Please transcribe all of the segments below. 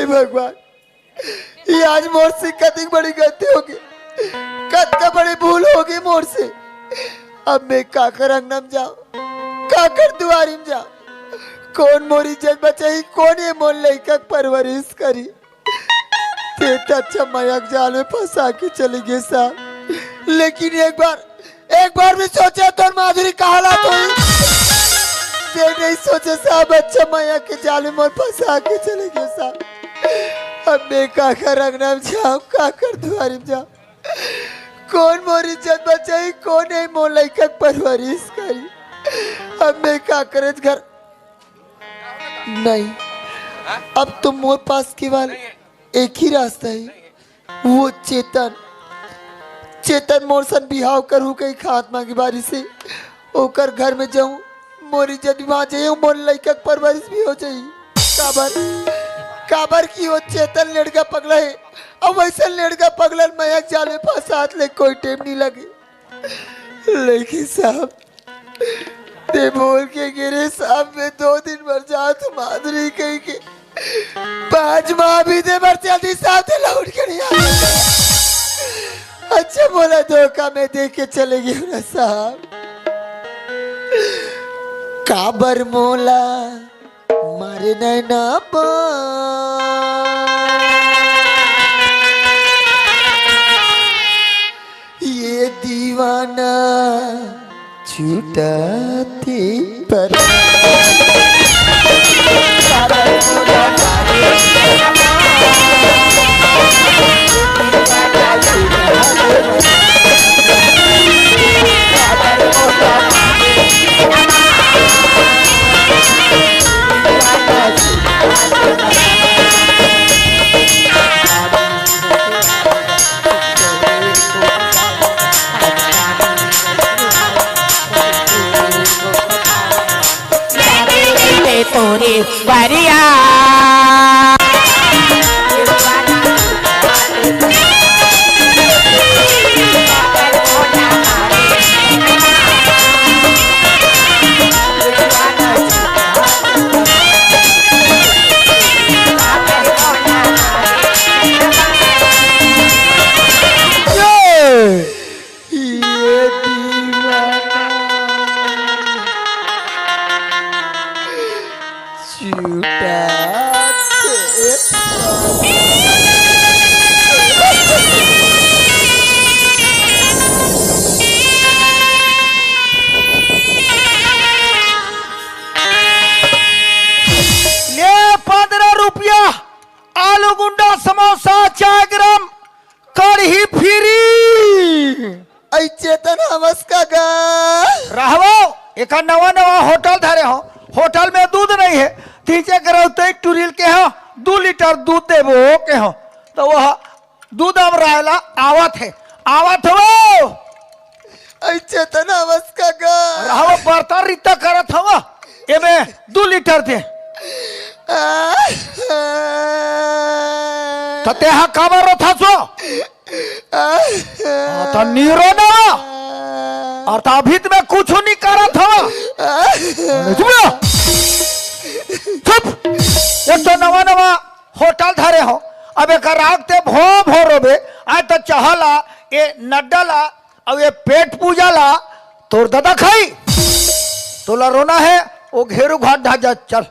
हे भगवान, ये आज मोर से कतई बड़ी गलती होगी, कतका बड़ी भूल होगी मोर से। अब मैं काकर अंगनम जाऊं, काकर दुआरी में जाऊं, कौन मोरी इज्जत बचाई, कौन ये मोर लड़का परवरिश करी। ते तो अच्छा मयक जाल में फंसा के चली गई साहब, लेकिन एक बार भी सोचा तो माधुरी का हालात हुई, ते नहीं सोचे साहब अच्छा मयक के जाल में फंसा के चले गए साहब। अब मैं काकर अंगना में जाऊं, काकर दुआरी में जाऊं, कौन मोरी इज्जत बचाई, कौन है मोर लड़का परवरिश करी। अब मैं काकर घर नहीं, अब तो मोर पास केवल एक ही रास्ता है, वो चेतन मोर सन बिहाव करूँ कहीं खात्मा की बारी से ओकर घर में जाऊं, मोर इज्जत भी वहां जाइए, मोर लड़का परवरिश भी हो जाइए। काबर की वो चेतन लड़का पगला है, अब वैसे लड़का पगला मयक जाले फंसात ले कोई टेम नहीं लगे। लेकिन साहब ते बोल के गिरे साहब, मैं 2 दिन भर जा तो माधुरी कही के 5 माह भी दे भर जल्दी साहब ते लौट के नहीं आ। अच्छा बोला धोखा में दे के चले गए ना साहब। काबर मोला मारे नैना पा, ये दीवाना छूटाते पर पूरी बढ़िया एक नवा होटल धरे हो, होटल में दूध नहीं है, तीजे करते टूरिल के हो 2 लीटर दूध देवो के हो, तो वह दूध अब रहला आवत हो चेतन अवस्था का रहो बर्तन रिता करत हो, एमे 2 लीटर दे तते हा काबर रो था सो तो नीरो ना और अभित में कुछ नहीं करा था। चुप, एक तो नवा होटल धरे हो, अब एक रागते भो रोबे आए तो चहला ये नड्डला अब ये पेट पूजाला तोर दादा खाई तोला रोना है वो घेरू घाट ढाजा चल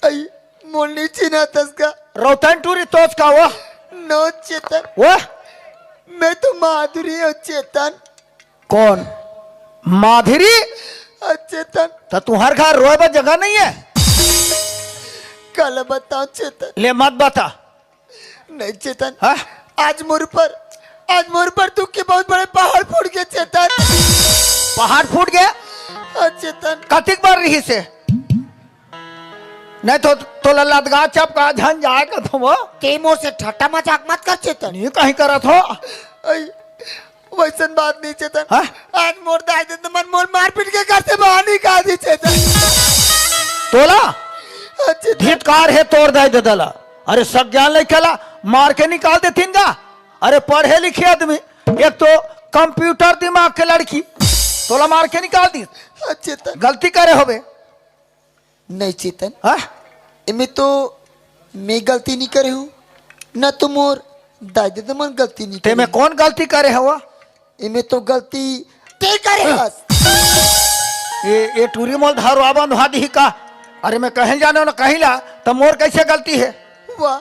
आई मोनी चिना तसका रोतन टूरी तोच का वो नो चेतन वो मैं तो माधुरी हूँ चेतन। कौन माधुरी? चेतन तो तुम्हारे घर रोए जगह नहीं है, कल बताओ चेतन। ले मत बता। नहीं चेतन हा? आज मोर पर दुख के बहुत बड़े पहाड़ फूट गए चेतन। पहाड़ फूट गया चेतन कतिक बार रही से नहीं तो लदगा चपका झन जाएगा तुम के मोर से ठट्टा मजाक मत कर चेतन। नहीं कहीं करत हो वैसन बात नहीं चेतन। हा? आज मोर दाई दे मन मोर मारपीट के घर से बाहर निकाल दी चेतन। तोला धिक्कार है तोड़ दे दला, अरे सब ज्ञान लेखेला मार के निकाल देथिन गा। अरे पढ़े लिखे आदमी, एक तो कंप्यूटर दिमाग के लड़की, तोला मार के निकाल दी। चेतन गलती करे होबे नहीं चेतन। हाँ? इनमें तो मैं गलती नहीं करे हूँ न तुम और दादी तो मन गलती नहीं ते में कौन गलती करे हुआ? इमे तो गलती ते करे हस। ये टूरी मोल धारो बंद हुआ दी का। अरे मैं कहीं जाने न कहीं ला तो मोर कैसे गलती है? वाह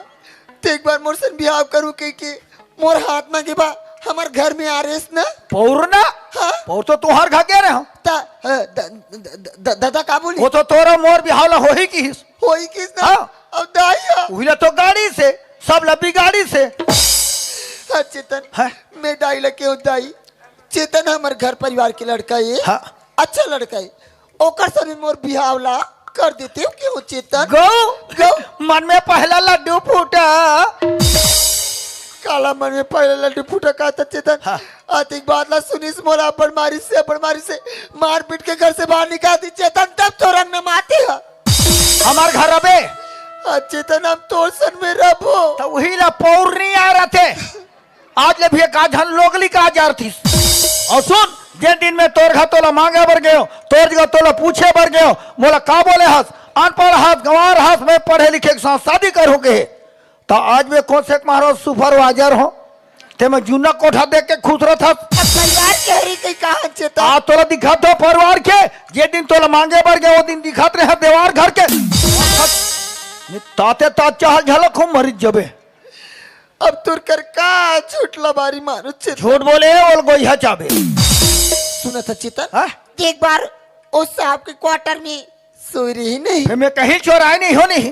ते एक बार मोर से बिहाव करूँ के मोर हाथ में के बा हमार घर में आ रेस ना पौर ना हाँ? पौर तो तुहार घर के रहे हो दादा का बोली वो तो तोरा मोर बिहावला हो ही की होई किस ना हाँ। अब दाइया उहिला तो गाड़ी से सब लब्बी गाड़ी से। हाँ चेतन हाँ? मैं दाई लगे हूँ दाई चेतन हमारे घर परिवार के लड़का है हाँ। अच्छा लड़का है ओकर सर मोर बिहावला कर देते हो क्यों चेतन गौ गौ मन में पहला लड्डू फूटा काला मन में पहले लड्डू फूटा का था चेतन हाँ। आतिक बात ला सुनी मोला बड़मारी से मार पीट के घर से बाहर निकाल दी चेतन तब तो रंग न माते है हमार घर अबे चेतन हम तोर सन में रबो तो वही ला पौर नहीं आ रहे थे आज ले भी एक आधन लोगली का जार थी। और सुन जे दिन में तोर घर तोला मांगे बर गयो तोर जगह तोला पूछे बर गयो मोला का बोले हस अनपढ़ हस गंवार हस में पढ़े लिखे के साथ शादी करो के तो आज में कौन से मारो सुपरवाइजर हो ते मैं जूना कोठा देख के खुश रहा था। परिवार के हरी कई कहा चेतन आ तोला दिखात हो परिवार के जे दिन तोला मांगे बर गए वो दिन दिखात रहे देवार घर के ताते तात चाह झलक हो मरी जबे अब तुर कर का झूठ लबारी मानो चेतन झूठ बोले और गोइहा चाबे सुना था चेतन हाँ? एक बार उस साहब के क्वार्टर में सोई रही नहीं फिर मैं कहीं चोराई नहीं हो नहीं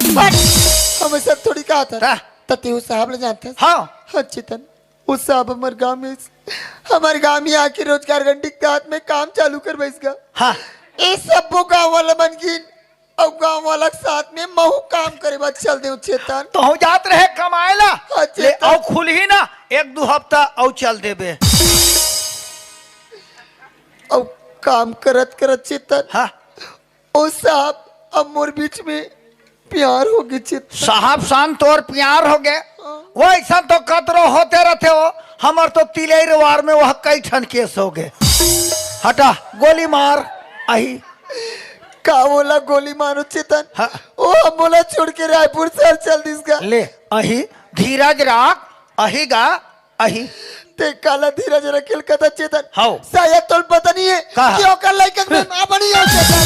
हमें सब थोड़ी कहा था हाँ? तते उस साहब ले जानते हाँ हाँ चेतन उस साहब हमारे गांव में आके रोजगार घंटी के हाथ में काम चालू कर बैसगा हाँ ये सब वो गांव वाला मन गिन और गांव वाला के साथ में महू काम करे बाद चल दे चेतन तो हम जात रहे कमाएला हाँ, ले चेतन। औ खुल ही ना एक दो हफ्ता औ चल देबे और काम करत करत चेतन हाँ उस साहब अब मोर बीच में प्यार हो गए चेतन साहब शान तोर प्यार हो गए वो ऐसा तो कतरो होते रहते हो हमार तो तिलेर वार में वह कई ठन केस हो गए हटा गोली मार आई का बोला गोली मारो चेतन हाँ। ओ हम बोला छोड़ के रायपुर शहर चल दिसगा ले अही धीरज राख अही गा अही ते काला धीरज रखेल कथा चेतन हाउ शायद तो पता नहीं है कहा? कि ओकर लइका में मां बनी है चेतन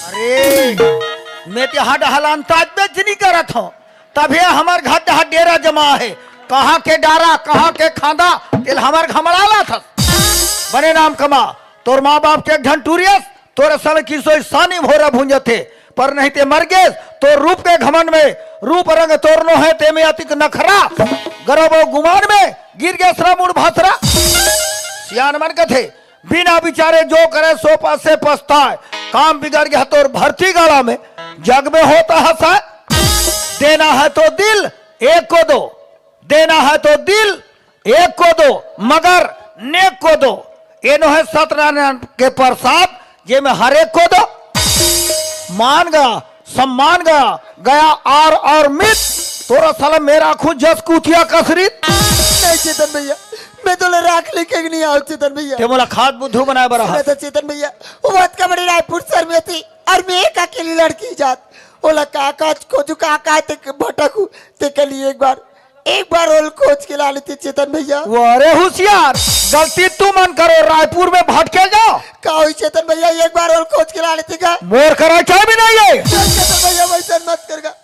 अरे मैं तो हड हलान ताज बेच नहीं करत हूँ तभी हमार घर जहाँ डेरा जमा है कहाँ के डारा कहाँ के खादा तिल हमार घमड़ाला था बने नाम कमा तोर माँ बाप के ढंटूरियस तोरे सल की सोई सानी भोरा भूंज थे पर नहीं ते मर गए तो रूप के घमंड में रूप रंग तोरनो है ते में अतिक नखरा गर्व गुमान में गिर गया श्रम मुड़ भासरा सियान मन कथे बिना बिचारे जो करे सो पास से पछताए काम बिगड़ गया तो भर्ती गाड़ा में जग में होता हंसा देना है तो दिल एक को दो देना है तो दिल एक को दो मगर नेक को दो ये नो है सत्यनारायण के प्रसाद ये में हर एक को दो मान गया सम्मान गया गया और मित तोरा साला मेरा खुद जस कुतिया कसरीत नहीं चेतन भैया मैं तो ले राख लेके नहीं आऊं चेतन भैया ते मोला खाद बुद्धू बनाए बरा मैं तो चेतन भैया वो बात का बड़ी रायपुर शहर में थी और मैं एक अकेली लड़की जात ओला काका खोजू काका ते भटकू ते के लिए एक बार ओल खोज के ला लेते चेतन भैया वो अरे होशियार गलती तू मन करो रायपुर में भटके जाओ का हुई चेतन भैया एक बार ओल खोज के ला लेते का मोर करा चाहे भी नहीं है चेतन भैया वैसा मत करगा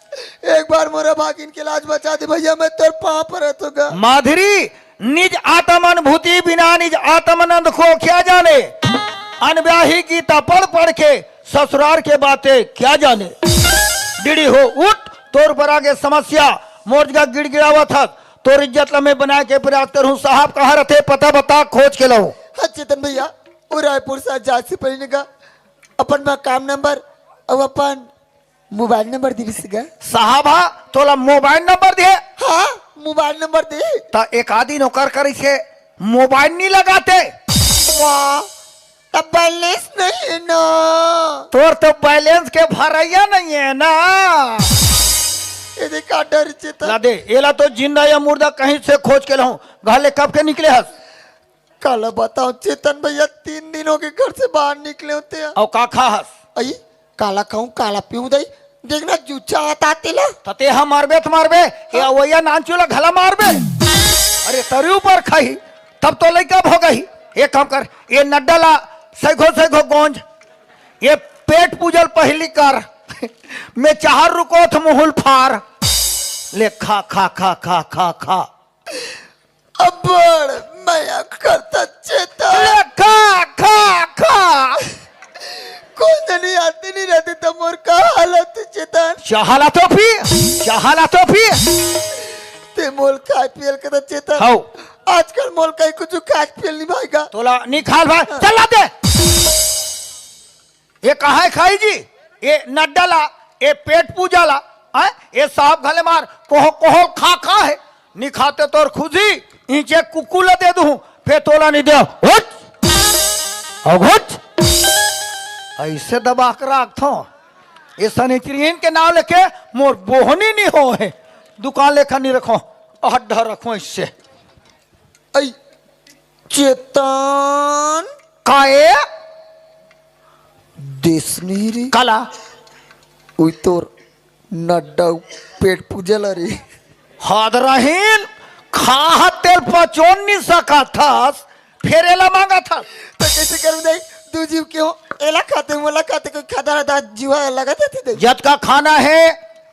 एक बार मोरा भागिन के लाज बचा दे भैया मैं तेरे पाँव पर रहूंगा माधुरी निज आत्म अनुभूति बिना निज आत्मानंद को क्या जाने अनब्याही गीता पढ़ पढ़ के ससुराल के बातें क्या जाने डिड़ी हो उठ तोर पर आगे समस्या मोर्जा गिड़गिड़ावा था तोर इज्जत में बना के प्रयास करूं साहब कहाँ रहते पता बता खोज के लो हाँ चेतन भैया वो रायपुर से जा से पहले का अपन मकाम नंबर और अपन मोबाइल नंबर दे सका साहब तोला मोबाइल नंबर दे हाँ मोबाइल नंबर दे तो एक आदि नौकर कर इसे मोबाइल नहीं लगाते वाह तब बैलेंस नहीं है ना तोर तो बैलेंस के भरैया नहीं है ना ये देखा डर चेतन ला दे एला तो जिंदा या मुर्दा कहीं से खोज के लाऊं घाले कब के निकले हस काला बताओ चेतन भैया 3 दिनों के घर से बाहर निकले होते हैं और का खा हस आई काला खाऊं काला पीऊं दई देखना जूचा आता तिला तते हम मारबे तो मारबे ये वैया नानचूला घला मारबे अरे तरी ऊपर खाई तब तो लइका हो गई एक काम कर ये नड्डला सैखो गोंज ये पेट पूजल पहली कर मैं चाहर रुको थ मुहुल फार ले खा खा खा खा खा खा अब्बड़ मैं करता चेता ले खा खा खा कौन नहीं आती नहीं रहती तो मोर का हालत चेतन चाहला तो पी ते मोल खाए पियल के तो चेतन हाउ आजकल मोल का कुछ खाए पियल नहीं भाईगा तोला निकाल भाई चला दे ये कहा है खाई जी ये नड्डला ये पेट पूजाला है ये साहब घले मार कोहो खा खा है नहीं खाते तो खुद ही नीचे कुकुला दे दूं फिर तोला नहीं दे घुट ऐसे दबा कर रखो ये सनिचरीन के नाम लेके मोर बोहनी नहीं हो है दुकान लेखा नहीं रखो अड्डा रखो इससे ऐ चेतन काए देशनी रे कला उई तोर नड्डा पेट पूजल रे हद रहीन खा तेल पचोन नहीं सका था फेरेला मांगा था तो कैसे करूं दे तू जीव क्यों एला खाते मोला खाते कोई खाता रहता जीवा लगा देती दे जत का खाना है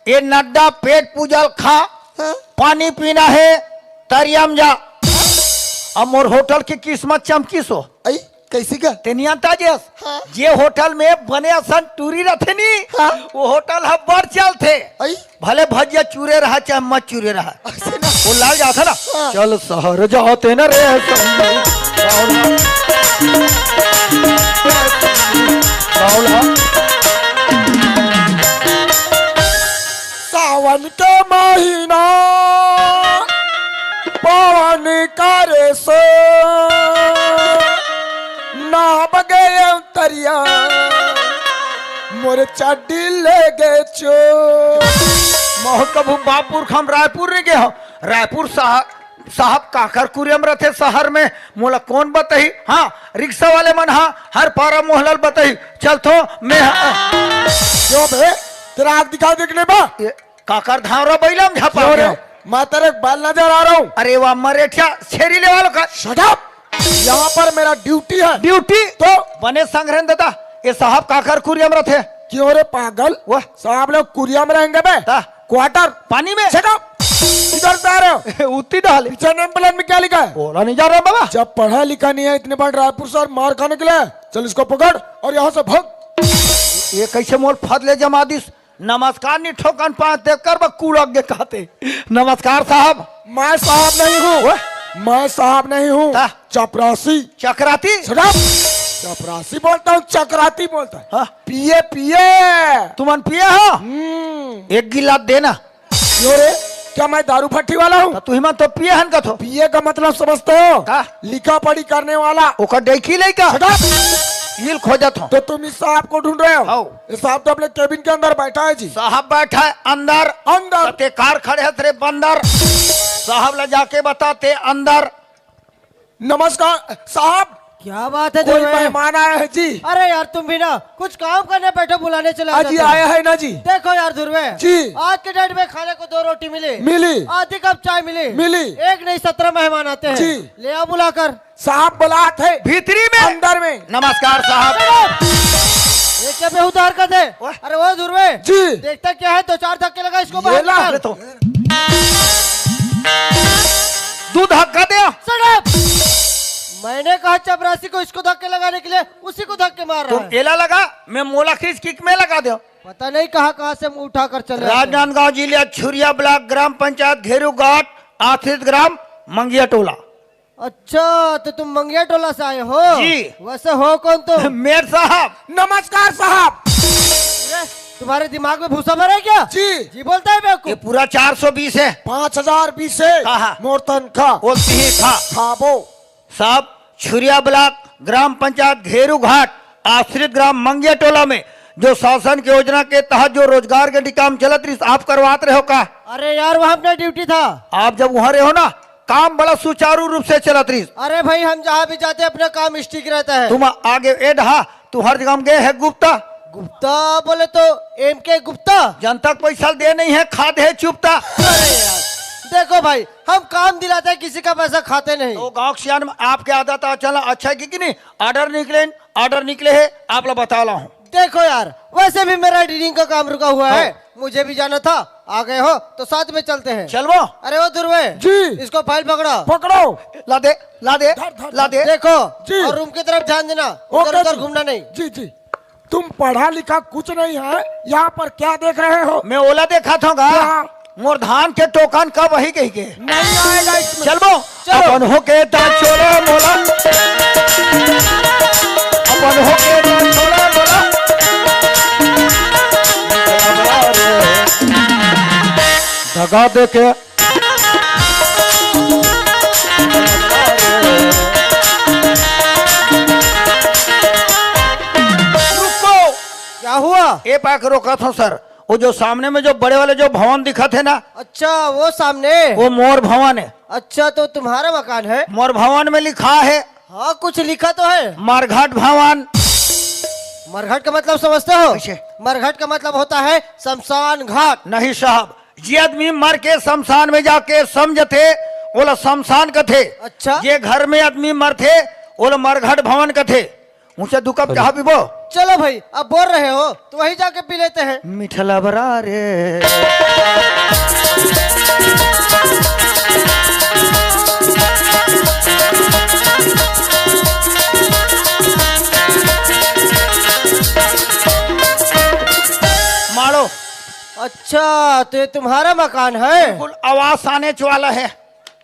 ये नड्डा पेट पूजल खा हाँ? पानी पीना है तरियम जा अब मोर होटल की किस्मत चमकी सो ऐ कैसी का तेनियंता जेस हाँ? जे होटल में बने असन टूरी रहते नी हाँ? वो होटल हम बड़ चलते ऐ भले भजिया चूरे रहा चाहे मत चूरे रहा ऐसे ना वो लाग जाता ना हाँ। चल शहर जाते न रे सावन के महीना पवन करे सो ना बगे तरिया मोर चड्डी ले गे चो कभू बापुर हम रायपुर रे गए हो रायपुर साहब काकर कुरियम रथे शहर में मोला कौन बताई हाँ रिक्शा वाले मन हाँ हर पारा मोहलल बताई चल तो मैं क्यों बे तेरा आग दिखाओ देखने बा ये काकर धावरा बैलम झपा क्यों रे गया। मैं तेरे बाल नजर आ रहा हूँ अरे वाह मरेठिया छेरी ले वालों का शट अप यहाँ पर मेरा ड्यूटी है ड्यूटी तो बने संग्रहण देता ये साहब काकर कुरियम रथे क्यों रे पागल वाह साहब लोग कुरिया में रहेंगे बे ता क्वार्टर पानी में शट अप इधर से आ रहे हो उतनी डाल पीछे नेम प्लेट में क्या लिखा है बोला नहीं जा रहा बाबा जब पढ़ा लिखा नहीं है इतने बार रायपुर से और मार खाने के लिए चल इसको पकड़ और यहाँ से भाग ये कैसे मोल फदले जमा दिस नमस्कार नहीं ठोकन पाँच देख कर बूढ़ कहते नमस्कार साहब मैं साहब नहीं हूँ मैं साहब नहीं हूँ ता? चपरासी चक्राती चपरासी बोलता हूँ चक्राती बोलता है हाँ? पिए पिए तुमन पिया हो एक गिलास देना क्यों रे क्या मैं दारू भट्टी वाला हूँ तू हिमा तो पिए हन का थो पिए का मतलब समझते हो हाँ? लिखा पढ़ी करने वाला ओकर देखी ले का Shut up! हिल खोजत हो तो तुम इस साहब को ढूंढ रहे हो आओ। इस साहब तो अपने केबिन के अंदर बैठा है जी साहब बैठा है अंदर अंदर ते कार खड़े है तेरे बंदर साहब ले जाके बताते अंदर नमस्कार साहब क्या बात है कोई ध्रुवे? मेहमान आया है जी अरे यार तुम भी ना कुछ काम करने बैठो बुलाने चले हाँ जी आया है ना जी देखो यार ध्रुवे जी। आज के डेट में खाने को 2 रोटी मिली मिली आधी कप चाय मिली मिली। एक नहीं 17 मेहमान आते हैं जी। ले आओ बुलाकर साहब बुला थे भीतरी में अंदर में नमस्कार साहब ये क्या बेहुदा हरकत है अरे वो ध्रुवे जी देखता क्या है 2-4 धक्के लगा इसको ये ला। बाहर तो दूध धक्का दे Shut up! मैंने कहा चपरासी को इसको धक्के लगाने के लिए उसी को धक्के मार रहा तुम है एला लगा मैं मोला खींच किक में लगा दो पता नहीं कहाँ से मुंह उठाकर चले आते हैं। राजनांदगांव जिले छुरिया ब्लॉक ग्राम पंचायत घेरू घाट आश्रित ग्राम मंगिया टोला अच्छा तो तुम मंगिया टोला से आए हो जी। वैसे हो कौन तुम मेर साहब नमस्कार साहब अरे, तुम्हारे दिमाग में भूसा भरा है क्या जी जी बोलता है ये बेवकूफ पूरा 420 है 5020 है कहा? मोर तनखा बोलती ही था खाबो साहब छुरिया ब्लॉक ग्राम पंचायत घेरू घाट आश्रित ग्राम मंगिया टोला में जो शासन की योजना के तहत जो रोजगार के काम चलत रही आप करवात रहे हो का अरे यार वहाँ अपना ड्यूटी था आप जब वहाँ रहे हो ना काम बड़ा सुचारू रूप से चलत रही अरे भाई हम जहाँ भी जाते हैं अपना काम स्टिक रहता है तुम आगे एड हा तू हर जगह गए है गुप्ता गुप्ता बोले तो एम के गुप्ता। जनता को पैसा दे नहीं है, खाद है चुपता। अरे यार देखो भाई, हम काम दिलाते हैं, किसी का पैसा खाते नहीं। तो गाँव सियान में आपके आदत चला अच्छा है कि नहीं? ऑर्डर निकले है, आप लोग बता रहा हूँ। देखो यार, वैसे भी मेरा एडिटिंग का काम रुका हुआ है, मुझे भी जाना था। आ गए हो तो साथ में चलते हैं। चलवो। अरे वो दुर्वे जी। इसको फाइल पकड़ो। पकड़ो। ला दे ला दे। देखो जी। और रूम की तरफ ध्यान देना, ओके उधर उधर जी। घूमना नहीं। जी जी। तुम पढ़ा लिखा कुछ नहीं है, यहाँ पर क्या देख रहे हो? मैं ओला देखा था क्या? मोर धान के टोकन कब वही कही के नहीं आएगा इसमें। चलबो। चलो। अपन हो के ता छोड़ा मोला, अपन हो के ता छोड़ा मोला। धगा दे के रुको। क्या हुआ? ए पाक रोका था सर, वो जो सामने में जो बड़े वाले जो भवन दिखा थे ना, अच्छा वो सामने। वो मोर भवन है। अच्छा तो तुम्हारा मकान है? मोर भवन में लिखा है हाँ कुछ लिखा तो है। मरघट भवन। मरघट का मतलब समझते हो? कैसे? मरघट का मतलब होता है शमशान घाट। नहीं साहब, ये आदमी मर के शमशान में जाके समझते बोला शमशान का थे। अच्छा। ये घर में आदमी मर थे बोला मरघट भवन का थे। मुझसे दो कप चाह पीबो। चलो भाई, अब बोल रहे हो तो वही जाके पी लेते हैं। मिठला बरा रे। मारो। अच्छा तो ये तुम्हारा मकान है? बिल्कुल आवाज आने वाला है।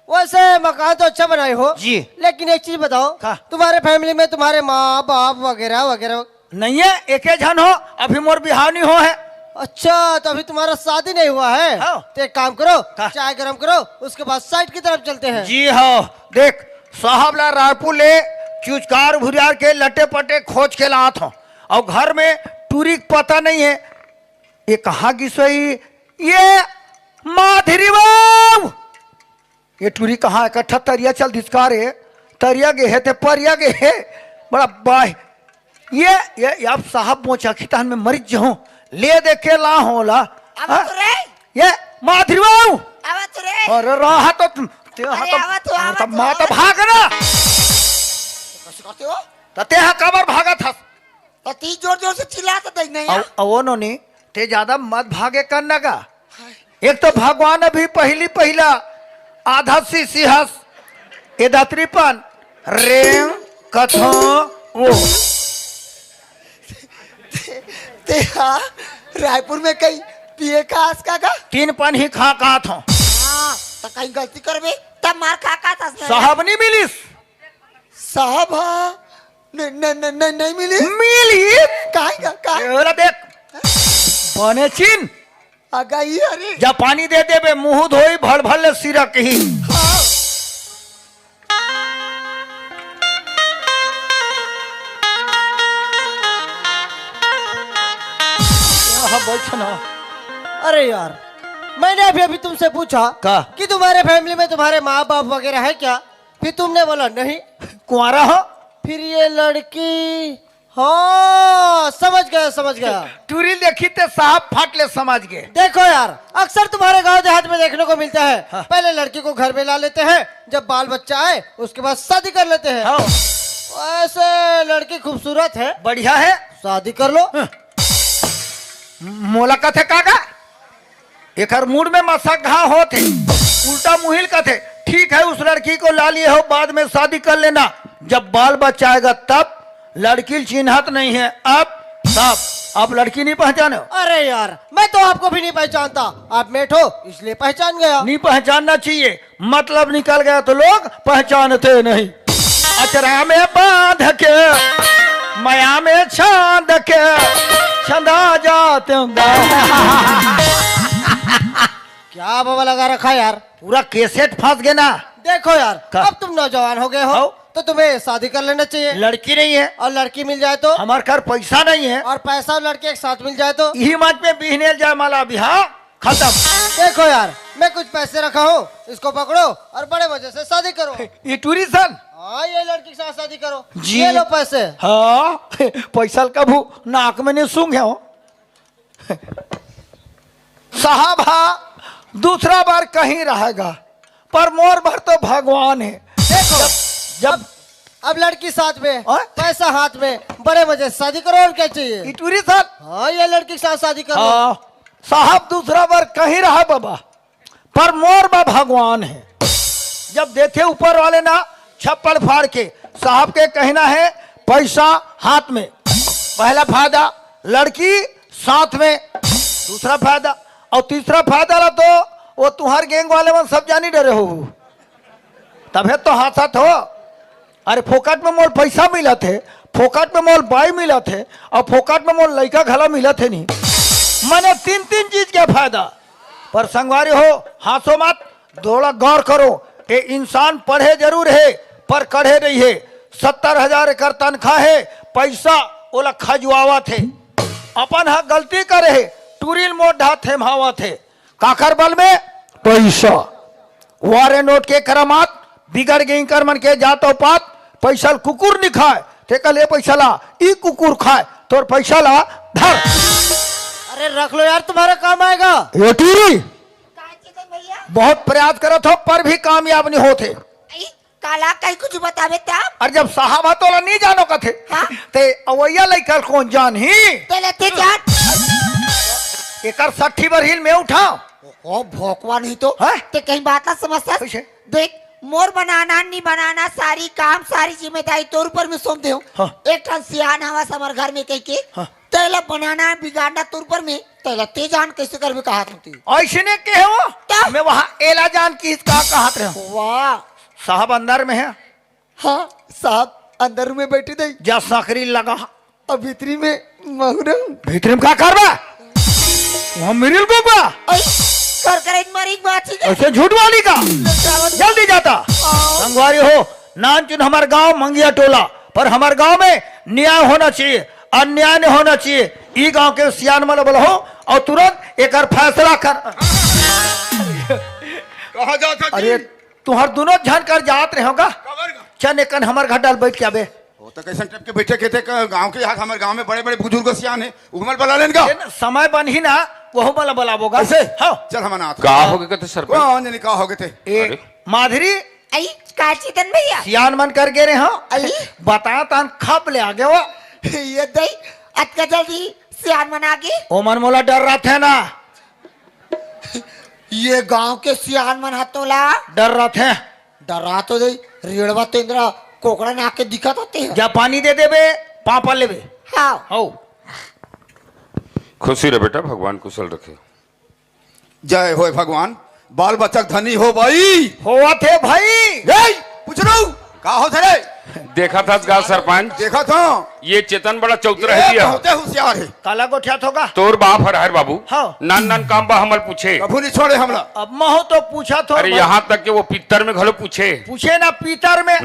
वैसे मकान तो अच्छा बनाए हो जी। लेकिन एक चीज बताओ, क्या? तुम्हारे फैमिली में तुम्हारे माँ बाप वगैरह वगैरह? नहीं है, एक जन हो, अभी मोर बिहाव नहीं हो है। अच्छा तो अभी तुम्हारा शादी नहीं हुआ है? हाँ। तो एक काम करो, क्या? चाय गरम करो, उसके बाद साइड की तरफ चलते हैं। जी हाँ, देख साहब ला रायपुर ले चुचकार भुरियार के लटे पटे खोज के लात हो, और घर में टूरी पता नहीं है। ये कहाँ की सोई? ये माधुरी बाबू, ये टूरी कहाँ? इकट्ठा तरिया चल दिसकार है, तरिया गे है ते परिया गे है, बड़ा बाय। ये अब साहब मोचा खितान में मरीज जाऊं, ले देख के ला होला। ये माधुरी बाबू अरे रहा तो तुम तो माँ तो भाग ना तो ते हा कबर भागा था। जोर जोर से चिल्लाता नहीं अवो नोनी ते ज्यादा मत भागे करना का। एक तो भगवान अभी पहला आधा सी सिहस ए दात्रीपन रेम कथो वो ते हाँ, रायपुर में कहीं पिए का आस का 3 पन ही खा कहा था। हाँ, तो कहीं गलती करबे तब मार खा का था साहब नहीं मिलिस? साहब हाँ नहीं मिली काहे देख बने चिन अगाई अरे जब पानी दे दे बे मुंह धोई भल भल सिरा कही। हाँ। बैठना। अरे यार मैंने अभी अभी तुमसे पूछा क्या? कि तुम्हारे फैमिली में तुम्हारे माँ बाप वगैरह है क्या? फिर तुमने बोला नहीं। कुंवारा हो? फिर ये लड़की, हाँ समझ गया। टूरी देखी ते साहब फाट ले समझ गए। देखो यार, अक्सर तुम्हारे गांव देहात में देखने को मिलता है। हाँ। पहले लड़की को घर में ला लेते हैं, जब बाल बच्चा आए उसके बाद शादी कर लेते हैं। हाँ। ऐसे लड़की खूबसूरत है, बढ़िया है, शादी कर लो। मोला का थे काका एक मूड में मसक घा होते उल्टा मुहिल का थे। ठीक है, उस लड़की को ला लिए हो, बाद में शादी कर लेना, जब बाल बच्चा आएगा तब। लड़की चिन्हत नहीं है अब साहब, आप लड़की नहीं पहचाने हो? अरे यार मैं तो आपको भी नहीं पहचानता, आप मेट हो इसलिए पहचान गया। नहीं पहचानना चाहिए, मतलब निकल गया तो लोग पहचानते नहीं। अचरा में बांध के माया में छांद के छंदा जाते क्या बाबा लगा रखा है यार, पूरा कैसेट फंस गया ना। देखो यार क्या? अब तुम नौजवान हो गए हो तो तुम्हें शादी कर लेना चाहिए। लड़की नहीं है और लड़की मिल जाए तो, हमारे घर पैसा नहीं है, और पैसा और लड़के एक साथ मिल जाए तो, यही मंच में बिहने जाए माला बिहार खत्म। देखो यार मैं कुछ पैसे रखा हूँ, इसको पकड़ो और बड़े मजे से शादी करो। ये टूरिज्म हाँ ये लड़की के साथ शादी करो। जी। ये लो पैसे। हाँ पैसा कभू नाक में नहीं सूंघे हो साहब। हाँ दूसरा बार कहीं रहेगा पर मोर भर तो भगवान है। देखो जब अब लड़की साथ में, हाँ? पैसा हाथ में, बड़े मजे से शादी करो और क्या चाहिए। इटूरी साथ हाँ ये लड़की के साथ शादी करो। हाँ साहब दूसरा बार कहीं रहा बाबा पर मोर बा भगवान है। जब देखे ऊपर वाले ना छप्पड़ फाड़ के साहब के कहना है पैसा हाथ में, पहला फायदा लड़की साथ में, दूसरा फायदा और तीसरा फायदा रहा तो वो तुम्हारे गैंग वाले में सब जानी डरे हो तबे तो हाथ साथ हो। अरे फोकट में मोल पैसा मिला थे, फोकट में मोल बाई मिला थे और फोकट में मोल लड़का घला मिला थे नहीं। मैंने तीन तीन चीज का फायदा पर संगवारी हो हाथों मत थोड़ा गौर करो। ये इंसान पढ़े जरूर है पर कढ़े नहीं है। 70,000 एकड़ तनख्वाह है, पैसा ओला खजुआवा थे, अपन हा गलती करे है, टूरिल मोढ़ा थे भावा थे, काकर बल में पैसा वारे नोट के करामात बिगड़ गई कर मन के जातो पात। पैसा कुकुर नहीं खाए थे कल ये पैसा ला ई कुकुर खाए तो पैसा ला धर। अरे रख लो यार तुम्हारा काम आएगा। ये टूरी भैया बहुत प्रयास करत हो पर भी कामयाब नहीं होते। आई, काला कहीं कुछ बतावे तब और जब साहब तो नहीं जानो का थे हाँ? ते अवैया लेकर कौन जान ही तेलते जाट एकर 60 बरहिल में उठाओ। ओ भोकवा नहीं तो हैं? ते कहीं बात ना समझता। कैसे? देख मोर बनाना नहीं बनाना सारी काम सारी जिम्मेदारी तोर ऊपर में सौंप दे। हाँ। एक ठन सियान हवा समर घर में कह के हाँ। तेला बनाना बिगाड़ना तोर ऊपर में तेला ते जान कैसे कर भी कहा तुमती। ऐसे ने के हो क्या? मैं वहां एला जान की कहत रहे हूं। वाह साहब अंदर में है हाँ साहब अंदर में बैठी नहीं जा सकरी लगा और भीतरी में महुरम। भीतर में क्या करवा वहां मिरिल को बा ओए कर कर मारी बात ही ऐसे झूठ वाली का जल्दी जाता संगवारी हो नान चुन हमारे गांव मंगिया टोला पर हमारे गांव में न्याय होना चाहिए, अन्याय नहीं होना चाहिए। ई गांव के सियान मन बोल हो और तुरंत एक फैसला कर। कहाँ जाता जी? अरे तुहर दोनों झन कर जात रहे होगा चन एकन हमार घर डाल बैठ के आबे। वो तो कैसे टाइप के बैठे कहते गांव के यहाँ हमारे गांव में बड़े बड़े बुजुर्ग सियान है उमर बला लेन का ये न समय बन ही ना वो वाला बोलाबोगा ऐसे हाँ चल हम नाथ का हो गए थे सरपंच? कौन जाने का हो गए थे ए माधुरी आई काचीतन भैया सियान मन कर गे रहे हो आई बता तान खप ले आगे वो ये दई अतका जल्दी सियान मना के ओ मन मोला डर रहा थे ना ये गांव के सियान मन हतोला डर रहा थे डरा तो दई रेड़वा तो इंद्रा कोकड़ा ना के दिखत होते हैं। जा पानी दे देबे पापा लेबे हाँ हो खुशी रहे बेटा भगवान कुशल रखे। जय हो भगवान बाल बच्चा धनी हो भाई होवा थे भाई ए, पूछ रहा हूँ का हो थे देखा था गाँव सरपंच देखा था ये चेतन बड़ा चौतरा ये है दिया बहुते होशियार है काला गोठियात होगा तोर बाप हर बाबू हाँ। नान नान काम बा हमल पूछे। कभू नहीं छोड़े हमला अब महो तो पूछा तो अरे यहाँ तक कि वो पित्तर में घलो पूछे पूछे ना पीतर में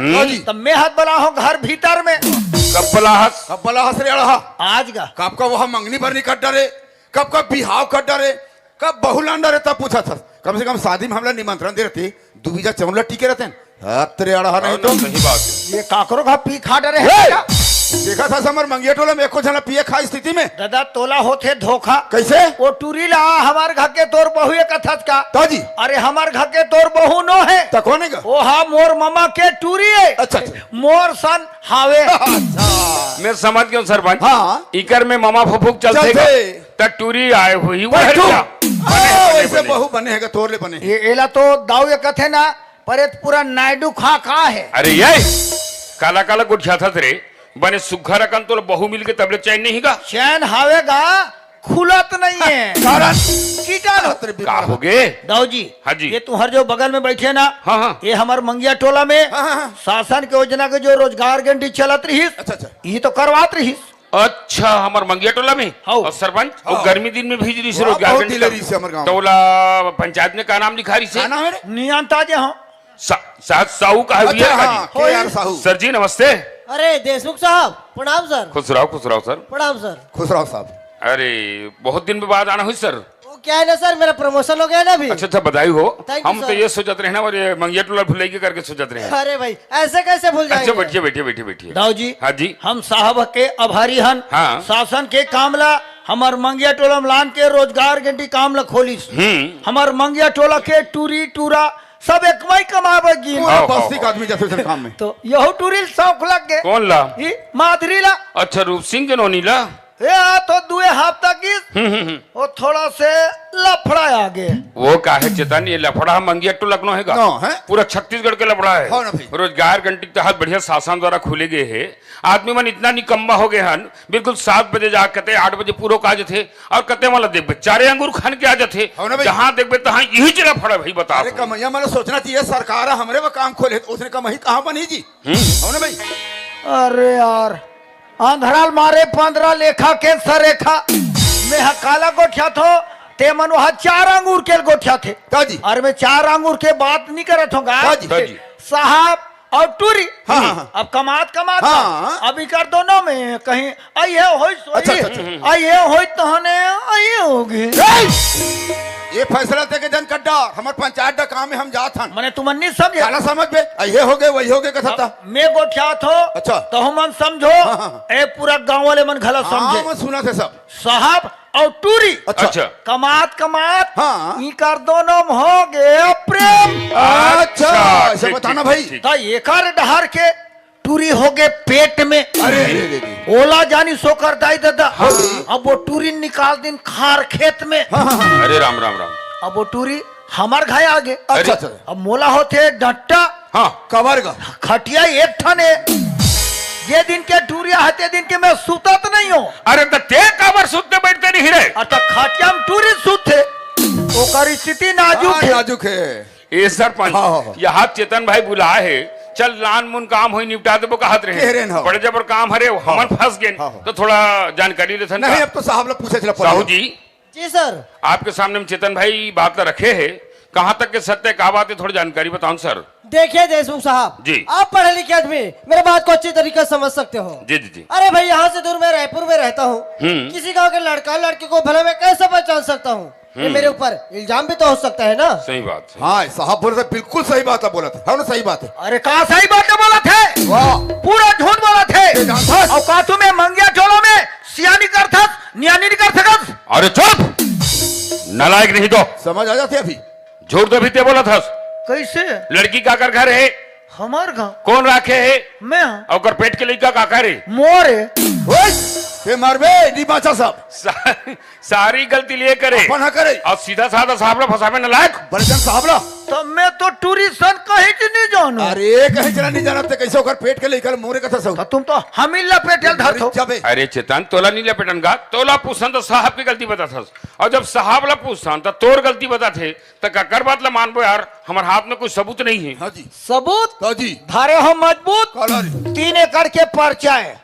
तब मैं हाथ बना हो घर भीतर में कब बलाहस कब बला हंसरे अड़ा आज का कब का वह मंगनी भरनी कट डरे कब का बिहाव कट डरे कब बहुलान डरे तब पूछा था कम से कम शादी में हमला निमंत्रण दे रहते दुबीजा चमला टीके रहते तेरे अड़ा नहीं तो सही बात है। ये काकरो का पी खा डरे है क्या? देखा था समर मंगिया टोला में एको जना पिए खा स्थिति में दादा तोला होते धोखा कैसे वो टूरी ला हमार घर के तोर बहू एक कथच का ताजी अरे हमार घर के तोर बहू नो है तो कौन है ओ हा मोर मामा के टूरी है अच्छा, अच्छा। मोर सन हावे मैं समझ गया सरपंच। हाँ। इकर में मामा फुफुक चलते चलते। टूरी आए हुई वो बैठो। हरिया। वैसे बहु बने है तोरले बने ये एला तो दाऊ ये कथे ना पर ये पूरा नायडू खा का है अरे ये काला काला गुठिया था तेरे बने सुखा रकन तो बहु मिल के तबले चैन नहीं का चैन हावेगा खुलत नहीं है कारण कीटाणु का हो गए दाऊ जी हाँ जी। ये तुम्हारे जो बगल में बैठे ना हाँ, हाँ। ये हमारे मंगिया टोला में हाँ। शासन के योजना के जो रोजगार गारंटी चलत रही अच्छा अच्छा ये तो करवात रही अच्छा हमार मंगिया टोला में हाँ। और सरपंच और हाँ। गर्मी दिन में भेज रही से वाह, रोजगार बहुत गारंटी दिलेरी से हमारे गाँव में। टोला पंचायत में का नाम लिखा रही से क्या नाम है रे? नियंता जे हो साहब साहू का है अच्छा भैया हाँ का के यार साहू जी। सर जी नमस्ते। अरे देशमुख साहब प्रणाम सर। खुश रहो सर। प्रणाम सर। खुश रहो साहब अरे बहुत दिन के बाद आना हुई सर। वो क्या है ना सर, मेरा प्रमोशन हो गया ना अभी। अच्छा बधाई हो। Thank you, हम तो sir. ये सोचते रहे ना और ये मंगिया टोला भुलाई के करके सोचते रहे। अरे भाई ऐसे कैसे भूल अच्छा जाएंगे। बैठिए बैठिए बैठिए बैठिए। दाऊ जी हाँ जी। हम साहब के आभारी हन। हाँ। शासन के कामला हमार मंगिया टोला में लान के रोजगार गंटी कामला खोलिस। हमार मंगिया टोला के टूरी टूरा सब एक मई कमावे गिन। पूरा हाँ, बस्ती हाँ, का आदमी जैसे काम में तो यहो टूरी शौक लग गए। कौन ला? ये माधुरी ला अच्छा रूप सिंह के नोनी ला। ए आ तो दुए हफ्ता की वो थोड़ा से लफड़ा आगे। वो काहे चेतन ये लफड़ा मंगिया टोला लखनऊ है नो, है? पूरा छत्तीसगढ़ के लफड़ा है। हाँ ना भाई। रोजगार घंटी के तहत बढ़िया शासन द्वारा खुले गए है। आदमी मन इतना निकम्मा हो गए हन, बिल्कुल 7 बजे जा कहते 8 बजे पूरा काज थे और कहते वाला देख चारे अंगूर खान के आ जाते। हाँ ना भाई। जहाँ देखबे तहाँ यही चला फड़ा भाई बता। अरे कमैया मतलब सोचना चाहिए सरकार हमरे वो काम खोले तो उसने कमाई कहाँ बनी जी। हो ना भाई। अरे यार आंधराल मारे 15 लेखा के सरेखा में काला गोठिया थो ते मन वहाँ 4 अंगूर के गोठिया थे। ताजी। और मैं 4 अंगूर के बात नहीं करत होगा ताजी। साहब और टूरी। हाँ, हाँ। अब कमात कमात हाँ। अभी कर दोनों में कहीं आइए होई अच्छा, अच्छा। आइए होई तो हने आइए होगी। ये फैसला थे के जन कड्डा हमारे पंचायत का काम है हम जात हन। मैंने तुम नहीं समझे। काला समझ बे ये हो गए वही हो गए कसता। मैं गोठिया थो अच्छा। तो हम समझो हाँ। ए पूरा गांव वाले मन गलत हाँ समझे। मैं सुना थे सब। साहब और टूरी अच्छा कमात कमात हाँ। ई कर दोनों में हो गए प्रेम। अच्छा ऐसे ठीक, बताना ठीक, भाई। ठीक। तो एकर डहर के टूरी हो गए पेट में। अरे ओला जानी सोकर दाई दादा। अब वो टूरी निकाल दिन खार खेत में। अरे राम राम राम। अब वो टूरी हमार घाय आ गए। अच्छा अच्छा अब मोला होते डंटा हाँ कवर का खटिया एक ठने ये दिन के टूरिया हते दिन के मैं सुतत नहीं हो। अरे तो ते काबर सुनते बैठते नहीं रे। अतः खटिया में टूरी सुते ओकर स्थिति नाजुक है। नाजुक है। ए सरपंच हाँ। यहाँ चेतन भाई बुला है चल लान मुन काम हो निपटा दे कहत कह रहे रहे न हो। बड़े जबर काम हरे हमन फंस गए हाँ। तो थोड़ा जानकारी लेथन नहीं का। अब तो साहब लोग पूछे चला साहू जी जी सर। आपके सामने में चेतन भाई बात रखे है कहाँ तक के सत्य का बात है थोड़ी जानकारी बताओ सर। देखिए देशमुख साहब जी। आप पढ़े लिखे आदमी मेरे बात को अच्छी तरीके से समझ सकते हो। जी जी जी। अरे भाई यहाँ से दूर मैं रायपुर में रहता हूँ। किसी गांव के लड़का लड़की को भला मैं कैसे पहचान सकता हूँ। ये मेरे ऊपर इल्जाम भी तो हो सकता है ना। सही बात है। हाँ साहब बोले थे बिल्कुल सही बात है बोला था। हाँ ना सही बात है। अरे कहा सही बात बोला थे। वाह पूरा झूठ बोला थे। और का तुम्हें मंगिया टोलो में सियानी कर था नियानी नहीं कर सकत। अरे चुप नालायक नहीं तो समझ आ जाती अभी। झूठ तो भी ते बोला था। कैसे लड़की का कर घर है हमार गाँव कौन राखे है मैं और कर पेट के लड़का का करे मोरे ते मरबे नी बाचा साहब सारी गलती लिए करे अपन हाँ करे और सीधा साधा साहब ला फंसावे नालायक। बलजन साहब ला। तो मैं तो टूरिस्ट कहीं की नहीं जानू। अरे कहीं चला नहीं जाना ते कैसे होकर पेट के लेकर मोरे का था सब। तो तुम तो हम ही लपेटे धर दो। जबे अरे चेतन तोला नहीं लपेटन का तोला पूछन तो साहब की गलती बता था और जब साहब ला पूछन तो तोर गलती बता थे तो कर बात ला मानबो यार हमारे हाथ में कोई सबूत नहीं है। हाँ जी सबूत हाँ जी धारे हो मजबूत काला रे 3 एकड़ के पर्चा है।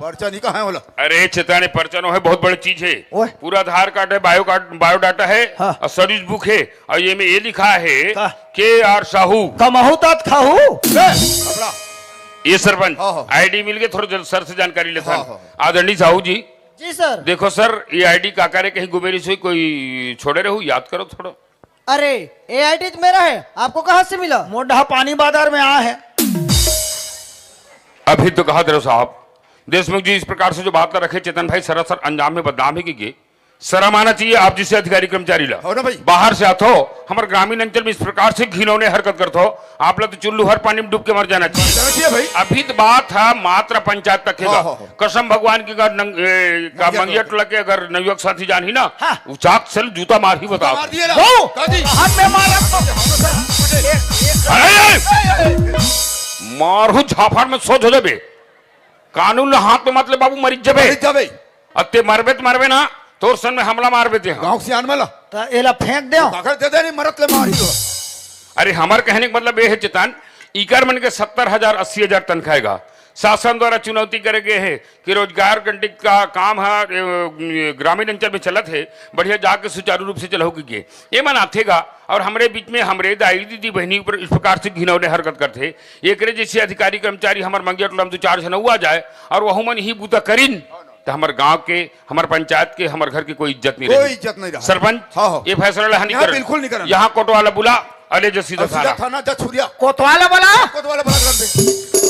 पर्चा नहीं कहा है बोला। अरे चेतन परचनो है बहुत बड़ी चीज है। ओए। पूरा आधार कार्ड है बायोडाटा है हाँ। और सर्विस बुक है और ये में ये लिखा है का? के आर साहू कमाहू तात खाहू। अपना ये सरपंच हाँ, हाँ। आईडी मिल गए थोड़ा सर से जानकारी लेता हाँ, हूं। हाँ, आदरणीय साहू जी जी सर। देखो सर ये आईडी काका रे कहीं गुमेरी से कोई छोड़े रहू याद करो थोड़ा। अरे AID तो मेरा है आपको कहाँ से मिला। मोढ़ा पानी बाजार में आ है। अभी तो कहा दे साहब देशमुख जी इस प्रकार से जो बात कर रखे चेतन भाई सरासर अंजाम में बदनाम है कि शर्म आना चाहिए आप जिसे अधिकारी कर्मचारी ला हो ना भाई। बाहर से आते हो हमारे ग्रामीण अंचल में इस प्रकार से घिनौने हरकत करते हो आप लोग तो चुल्लू हर पानी में डूब के मर जाना चाहिए। जाना चाहिए भाई। अभी तो बात है मात्र पंचायत तक हाँ, हाँ, हाँ। कसम भगवान की अगर मंगिया टोला के अगर नवयुवक साथी जान ही ना हाँ। उचाक से जूता मार ही बताओ। मार दिए ना। दो। हाँ जी। हाथ में मारा मारू झाफाड़ में सोच हो जाबे कानून ला हाथ में मतलब बाबू मरीज जबे जबे अत्ते मरबे तो मरबे ना तोर सन में हमला मार बेते हैं। गांव से आन वाला तो एला फेंक दे। काकर दे दे नहीं मरत ले मारी हो। अरे हमारे कहने का मतलब ये है चेतन इकर मन के 70,000 80,000 तनख्वाहेगा शासन द्वारा चुनौती करे गए है कि रोजगार गंटी का काम है ग्रामीण अंचल में चलत है बढ़िया जाके सुचारू रूप से चलाओगे ये मन आथेगा और हमारे बीच में हमारे दाई दीदी बहनी पर इस प्रकार से घिनौने हरकत करते एक जैसे अधिकारी कर्मचारी हमारे मंगिया टोला में 2-4 जन हुआ जाए और वह मन ही बूता करीन तो हमारे गांव के, हमारे पंचायत के, हमारे घर की कोई इज्जत नहीं कोई रही। इज्जत नहीं रहा। सरपंच हाँ, हाँ। ये फैसला यहाँ नहीं यहाँ कर, बिल्कुल नहीं करना। यहाँ कोटवाला बुला, अरे जो सीधा सीधा थाना। थाना जा छुरिया कोतवाला बोला कोतवाला बना कर दे।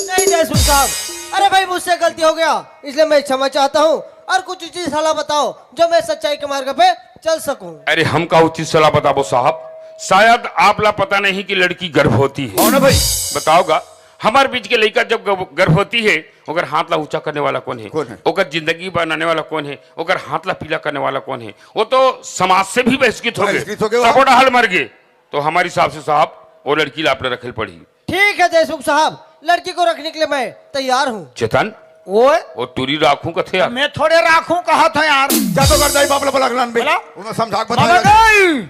नहीं जयसूख साहब, अरे भाई मुझसे गलती हो गया, इसलिए मैं क्षमा चाहता हूँ और कुछ उचित सलाह बताओ जो मैं सच्चाई के मार्ग पे चल सकूं। अरे हम का उचित सलाह बताबो साहब, शायद आप ला पता नहीं कि लड़की गर्भवती है। हो ना भाई? बताओगा हमारे बीच के लड़का जब गर्भवती है, ओकर हाथ ला ऊंचा करने वाला कौन है? कौन है? ओकर जिंदगी बनाने वाला कौन है? ओकर हाथ ला पीला करने वाला कौन है? वो तो समाज से भी बहिष्कृत हो बहिष्कृत हो गए, गए, सबोटा हल मर गए। तो हमारे हिसाब से साहब वो लड़की ला आपने रखल पड़ी। ठीक है जयसूख साहब, लड़की को रखने के लिए मैं तैयार हूँ। चेतन ओए वो टूरी राखू कथे यार। मैं थोड़े राखूं कहा था यार। जा तो कर दाई बाप ला बला गलान बे। बोला? उन्हें समझा के बाबा बता। गई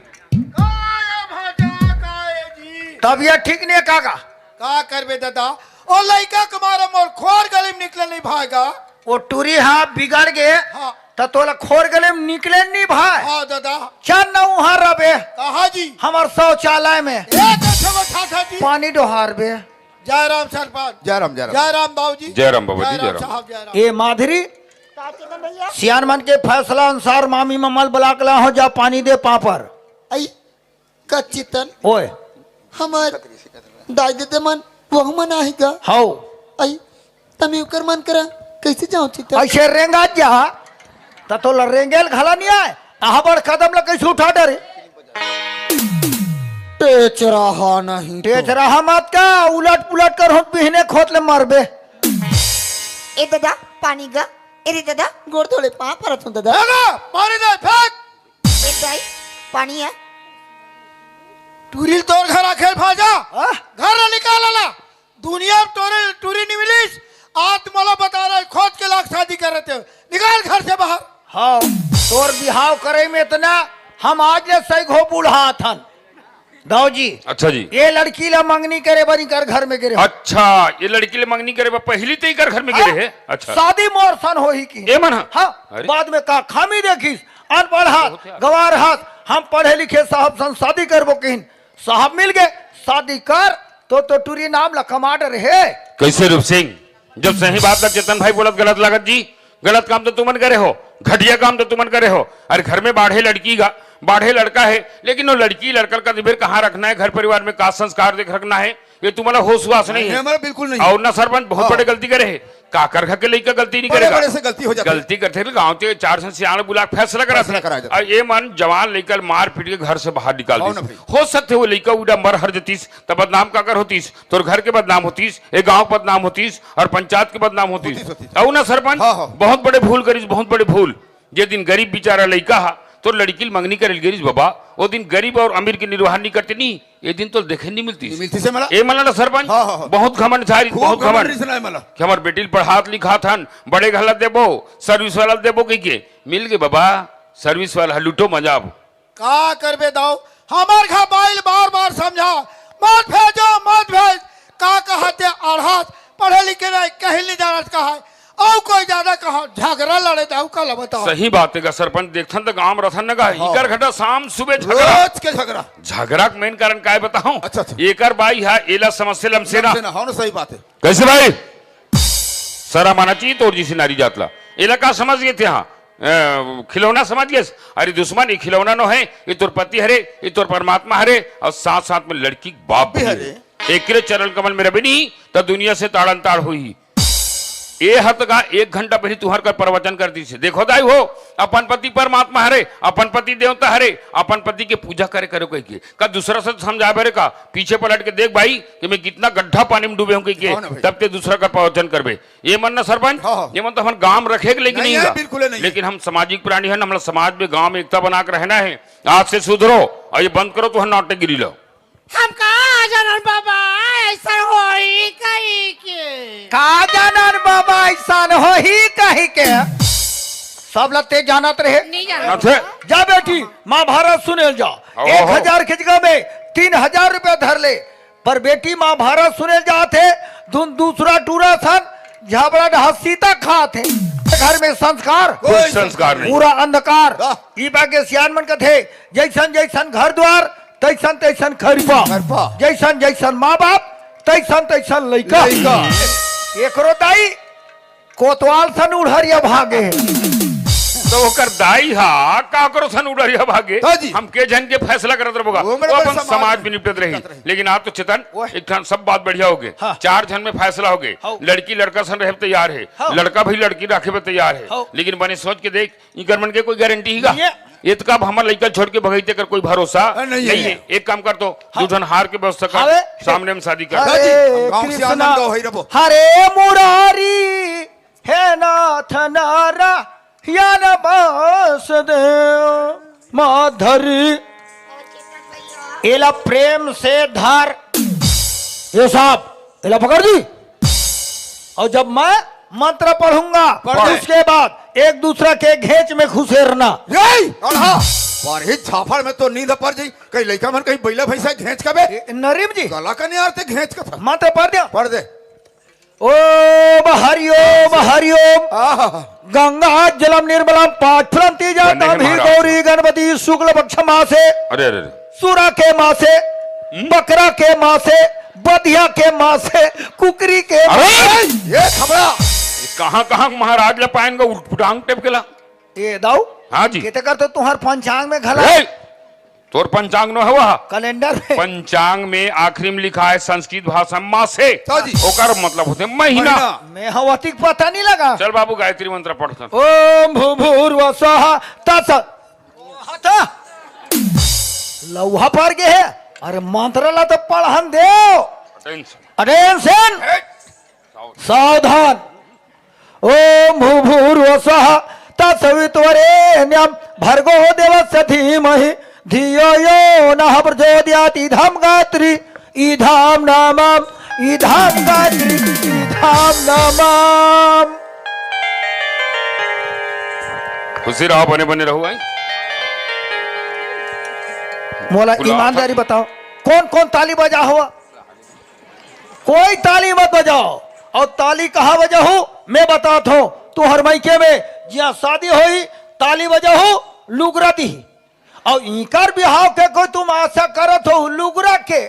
तबियत ठीक नहीं है काका। का करबे दादा, ओ लड़का तुम्हारा मोर खोर गली में निकले नहीं भागा। वो टूरी हाँ बिगड़ गए हाँ तो तोला खोर गले में निकले नहीं भाई। हाँ दादा। चल न वहाँ रबे कहा जी? हमार शौचालय में एक अच्छा ठाठा जी। पानी डोहार बे। जय राम सरपंच। जय राम जय राम। जय राम बाबूजी। जय राम बाबूजी, जय राम। साहब जय राम। ए माधुरी सियान मन के फैसला अनुसार मामी ममल बुला के ला हो जा पानी दे पापर। आई कच्चितन ओए हमार दाई देते मन वो मन आएगा। हाउ आई तमी उकर मन करा कैसे जाऊं चितन? ऐसे रेंगा जा तो रेंगेल घला नहीं आए आहा बड़ कदम ला कैसे उठा डरे। टेच रहा नहीं तो। तेज रहा मत का उलट पुलट कर होत बिहने खोत ले मरबे। ए दादा पानी गा, अरे दादा गोड़ थोड़े पाँव परत हूँ दादा। दादा पानी दे फेंक। ए दाई पानी है। टूरिल तोर घर आखेल भाजा। हाँ? घर ना निकाल ला। दुनिया में तोरे टूरी नहीं मिलीस। आज मला बता रहा है खोद के लाख शादी कर रहे थे। निकाल घर से बाहर। हाँ तोर बिहाव करे में इतना हम आज ले सही घो बूढ़ा थन दाऊ जी। अच्छा जी। ये लड़की ला मंगनी करे बनी कर घर में गिरे। अच्छा ये लड़की ले मंगनी करे बा पहली तो ही कर घर में गिरे है। अच्छा शादी मोर सन हो ही की। ए मन हाँ अरे। बाद में का खामी देखिस अनपढ़ हाथ गवार हाथ हम पढ़े लिखे साहब सन शादी करबो किन साहब मिल गए शादी कर तो टूरी नाम ला कमांडर है। कैसे रूप सिंह, जब सही बात लग चेतन भाई बोलत गलत लागत जी। गलत काम तो तुमन करे हो, घटिया काम तो तुमन करे हो। अरे घर में बाढ़े लड़की का बाढ़े लड़का है, लेकिन वो लड़की लड़का का दिबेर कहाँ रखना है, घर परिवार में का संस्कार देख रखना है, ये तुम्हारा होश वास नहीं है। हमारा बिल्कुल नहीं। और ना सरपंच बहुत बड़े गलती करे है, काकर घर के लड़का गलती नहीं बड़े करेगा। बड़े से गलती हो जाती है। गलती करते गाँव के 4 से सियाने बुला के फैसला फैसला कराया जाता करा। और ये मन जवान लेकर मार पीट के घर से बाहर निकाल हो ना दी। भाई। हो सकते वो लड़का उड़ा मर हर जतीस तब बदनाम काकर होतीस, तोर घर के बदनाम होतीस, ये गांव के बदनाम होतीस और पंचायत के बदनाम होतीस। होतीस। और ना सरपंच हाँ, हाँ। बहुत बड़े भूल करीस, बहुत बड़े भूल। जे दिन गरीब बेचारा लड़का हा तो लड़की मंगनी करे गिरीश बाबा, वो दिन गरीब और अमीर की निर्वाह नहीं करते नहीं, ये दिन तो देखे नहीं मिलती। मिलती से मला ए मला ना सरपंच हाँ, हाँ, हाँ। बहुत घमंड सारी बहुत खूब घमंड घमंड मला कि हमार बेटी पढ़ात लिखा थन, बड़े घला देबो सर्विस वाला देबो कही के मिल गए बाबा सर्विस वाला लूटो मजाब। का करबे दाऊ, हमार घर बाइल बार बार समझा मत भेजो मत भेज। का कहते अढ़ात पढ़े लिखे नहीं कहीं नहीं जाना कहा और कोई ज्यादा कहा झगड़ा लड़े दाऊ का बताओ। सही बात है का सरपंच देखथन तो गांव रथन नगा इकर घटा शाम सुबह झगड़ा रोज के झगड़ा झगड़ा का मेन कारण काय बताऊं। अच्छा, अच्छा। एकर बाई है एला समस्या लमसेना हाँ ना सही बात है। कैसे भाई सरा माना चाहिए तोड़ जी नारी जातला एला का समझ गए थे। हाँ खिलौना समझ गए। अरे दुश्मन ये खिलौना नो है, ये तोर पति हरे, ये तोर परमात्मा हरे और साथ साथ में लड़की के बाप भी हरे। एक चरण कमल में रबी नहीं तो दुनिया से ताड़न ताड़ हुई। ए हत का 1 घंटा पहले तुहर कर प्रवचन कर दी से देखो दाई हो अपन पति परमात्मा हरे, अपन पति देवता हरे, अपन पति के पूजा करे करो कह के का दूसरा से समझा बरे का पीछे पलट के देख भाई कि मैं कितना गड्ढा पानी में डूबे हूं कह के तब ते दूसरा का प्रवचन करबे। ये मन ना सरपंच हाँ। ये मन तो हम गांव रखेगा लेकिन नहीं नहीं है, गा। बिल्कुल नहीं है। लेकिन हम सामाजिक प्राणी है ना, हमारा समाज में गांव में एकता बना के रहना है। आज से सुधरो और ये बंद करो तो हम नाटक गिरी लो। हम कहाँ जानन बाबा ऐसा होई कहीं के। का जानन बाबा ऐसा हो ही कही के सब लते जानत रहे। नहीं ना जानन थे जा बेटी महाभारत सुने जा। ओहो। 1000 खिचगा में 3000 रुपया धर ले पर बेटी महाभारत सुने जाते दूसरा टूरा सन झाबड़ा ढहा सीता खाते घर में संस्कार कोई संस्कार नहीं। पूरा अंधकार। वाह। ई बाके सियान मन कथे जैसन जैसन घर द्वार तैसन तैसन खरपा खरपा। जैसन जैसन माँ बाप तैसन तैसन लइका। एकरो दाई कोतवाल सन उड़हरिया भागे तो ओकर दाई हा का करो सन उड़रिया भागे हाँ जी। हम के जन के फैसला करत रहोगा वो वो मेरे अपन पास समाज में निपटत रही लेकिन आप तो चेतन एक ठन सब बात बढ़िया हो गए हाँ। 4 जन में फैसला हो गए हाँ। लड़की लड़का सन रहे तैयार है हाँ। लड़का भी लड़की रखे पे तैयार है हाँ। लेकिन बने सोच के देख इनकर मन के कोई गारंटी हिगा ये- ये तो कब हमार लड़का छोड़ के भगैते कर कोई भरोसा नहीं नहीं है। है एक काम कर तो दुल्हन हार के व्यवस्था कर अबे। सामने हम शादी कर हाँ जी, हरे गाँव से कृष्णा आनंद गाँव है रबो। हरे मुरारी हे नाथ नारा या न वासुदेव माधुरी एला प्रेम से धार ये साहब एला पकड़ दी और जब मैं मंत्र पढ़ूंगा पढ़ दे। उसके बाद एक दूसरे के घेच में घुसेरना यही और हाँ पर ही छाफड़ में तो नींद पर जी कहीं लड़का मन कहीं बैला भैंसा घेंच का बे नरीम जी गला का नहीं आरते घेंच का था मंत्र पढ़ दिया पढ़ दे ओम हरिओम हरिओम आहा गंगा जलम निर्मलम पाठ्यंती जाता बने भी महाराज। गौरी गणपति शुक्ल पक्ष मासे अरे अरे सूरा के मासे बकरा के मासे बधिया के मासे कुकरी के अरे ये खबरा कहाँ महाराज ला पाएंगे उठांग टेप के ला ये दाऊ हाँ जी किते कर तो तुम्हार पंचांग में घला ए, तोर पंचांग न हुआ कैलेंडर में पंचांग में आखिरी में लिखा है संस्कृत भाषा मासे हाँ जी। ओकर मतलब होते महीना महीना। मैं हवतिक पता नहीं लगा चल बाबू गायत्री मंत्र पढ़ता ओम भूर्भुवस्वः तत्सत् लौहा पर गए है अरे मंत्र ला तो पढ़न दे अटेंशन सावधान ओम भूर्भुवस्वः तत्सवितुर्वरेण्यं भर्गो देवस्य धीमहि धियो यो नः प्रचोदयात् इदं गायत्री इदं नामम् इदं गायत्री इदं नामम् खुशी रहो बने बने रहो आई मोला बुलाओ। ईमानदारी बताओ कौन कौन ताली बजा हुआ कोई ताली मत बजाओ और ताली कहाँ बजा हो मैं बताता हूँ तू हर मायके में जिया शादी हुई ताली बजा हो लुगरा दी और इनकर बिहाव के कोई तुम आशा करत हो लुगरा के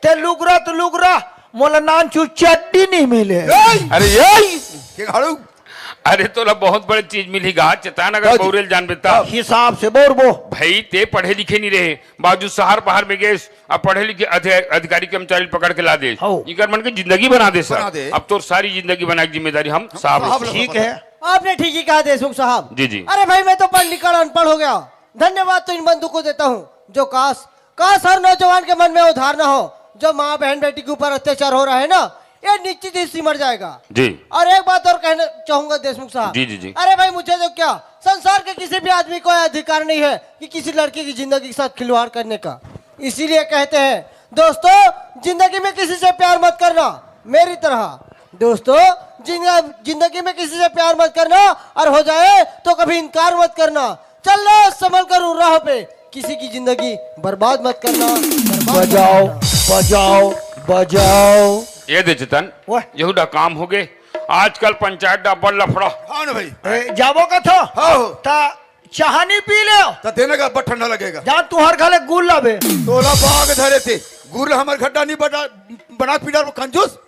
ते लुगरा तो लुगरा मोला नानचू चड्डी नहीं मिले अरे ये के घाड़ू अरे तोला बहुत बड़ी चीज मिलेगा चेतान हाँ अगर जी। बोरेल जान बेता हिसाब से बोर बो भाई ते पढ़े लिखे नहीं रहे बाजू शहर पहाड़ में गए अब पढ़े लिखे अधिकारी कर्मचारी पकड़ के ला दे हो। इनकर मन की जिंदगी बना दे बना सर दे। अब तो सारी जिंदगी बनाने की जिम्मेदारी हम साहब साहब लोग। ठीक है आपने ठीक ही कहा देशमुख साहब जी, जी। अरे भाई मैं तो पढ़ लिख कर अनपढ़ हो गया धन्यवाद तो इन बंधु को देता हूँ जो काश हर नौजवान के मन में उधार ना हो जो माँ बहन बेटी के ऊपर अत्याचार हो रहा है ना ये निश्चित ही सिमर जाएगा जी और एक बात और कहना चाहूंगा देशमुख साहब जी, जी, जी। अरे भाई मुझे तो क्या संसार के किसी भी आदमी को यह अधिकार नहीं है कि किसी लड़की की जिंदगी के साथ खिलवाड़ करने का इसीलिए कहते हैं दोस्तों जिंदगी में किसी से प्यार मत करना मेरी तरह दोस्तों जिंदगी में किसी से प्यार मत करना और हो जाए तो कभी इनकार मत करना चल लो संभल कर राह पे किसी की जिंदगी बर्बाद मत करना बजाओ बजाओ बजाओ ये दे चेतन वाह। यहूदा काम हो गए आजकल पंचायत डा बड़ लफड़ा हाँ ना भाई जाबो का था हाँ हो ता चाहनी पी ले तो देने का बहुत ठंडा लगेगा जहाँ तुहार खाले गुल लाबे तोला बाग धरे थे गुरल हमारे खड्डा नहीं बना पीड़ा कंजूस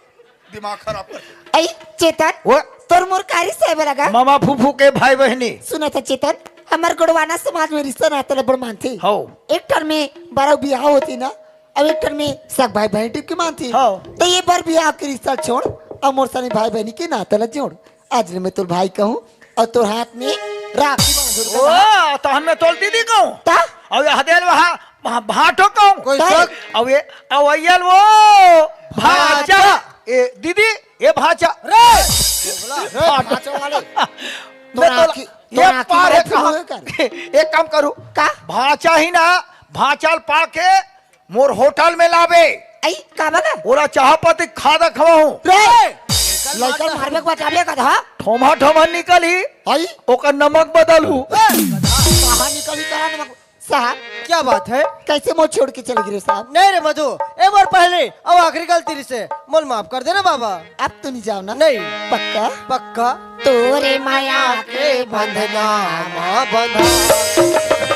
दिमाग खराब कर ऐ चेतन वो तोर मोर कारी साहेब लगा मामा फूफू के भाई बहनी सुना था चेतन हमार गोड़वाना समाज में रिश्ता नाता बड़ मानती हो एक टन में बारह बियाह होती ना अब एक टन में सब भाई बहन टिप की मानती हाँ। तो ये बार बियाह के रिश्ता छोड़ और मोर सानी भाई बहनी के नाता ला जोड़ आज मैं तोर भाई कहूँ और तोर हाथ में राखी बांध ओ तो हमें तोल दीदी कहूँ ता अब ये हदेल वहाँ भाटो कहूँ कोई ता- शक अब ये अवैयल वो भाचा ए दीदी ये भाचा भाचा वाले मैं तो आँखी- ये आँखी पार है बड़ा फूल हुए कहाँ एक काम करूँ का भाचा ही ना भाचाल पा के मोर होटल में लावे ऐ का बगा ओरा चाह पति खादा खवाऊं रे लड़का मारबे को बचाबे का था ठोमा ठोमा निकली आई ओकर नमक बदलू कहां निकली कहां नमक साहब क्या बात है कैसे मोर छोड़ के चले गिरे साहब नहीं रे मधु एक बार पहले अब आखिरी गलती से मोल माफ कर देना बाबा अब तो नहीं जाओ ना नहीं पक्का पक्का तोरे माया के बंधना माँ बंधा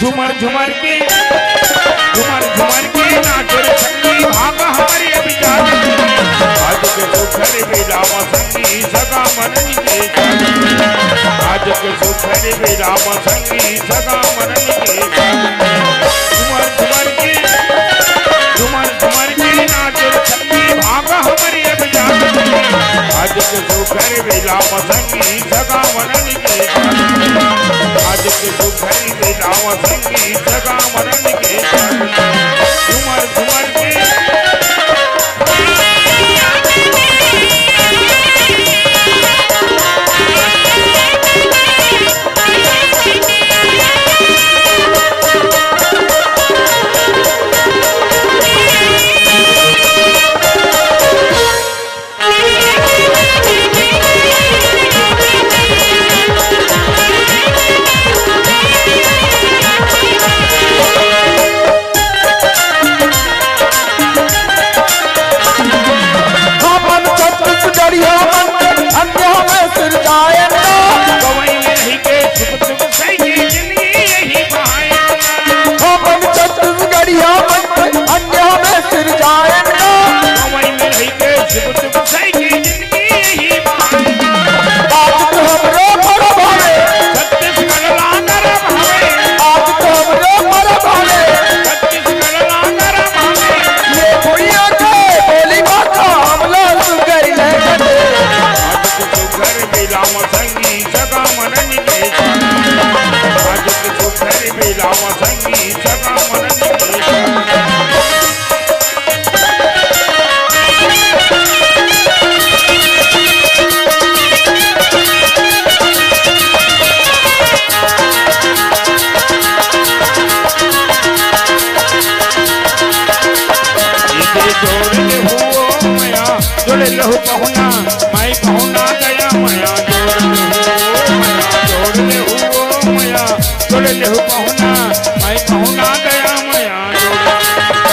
झुमर झुमर के नाचो रे संगी भाग हमारी अभी जाग आज के सुखर बेराम संगी सगा मरन के आज के सुखर बेराम संगी सगा मरन के झुमर झुमर के नाचो रे संगी भाग हमारी अभी जाग आज के सुखर बेराम संगी सगा मरन के आज के सुखर बेराम संगी सगा मरन के झुमर झुमर के लहू पहुना मैं पहुना गया मया जोड़ ले हो मया जोड़ लहू पहुना मैं पहुना गया मया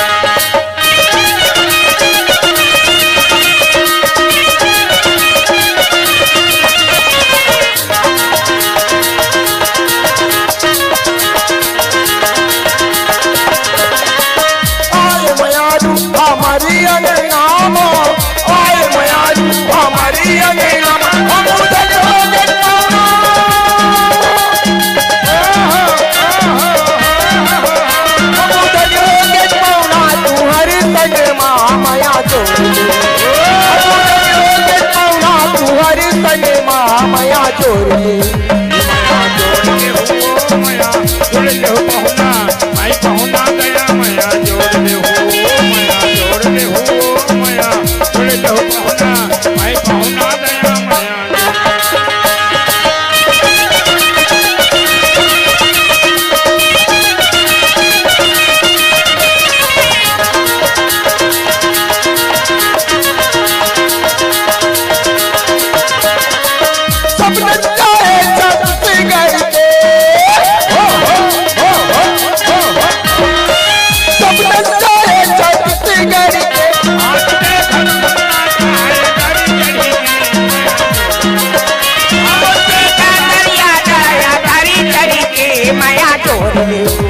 माया चोर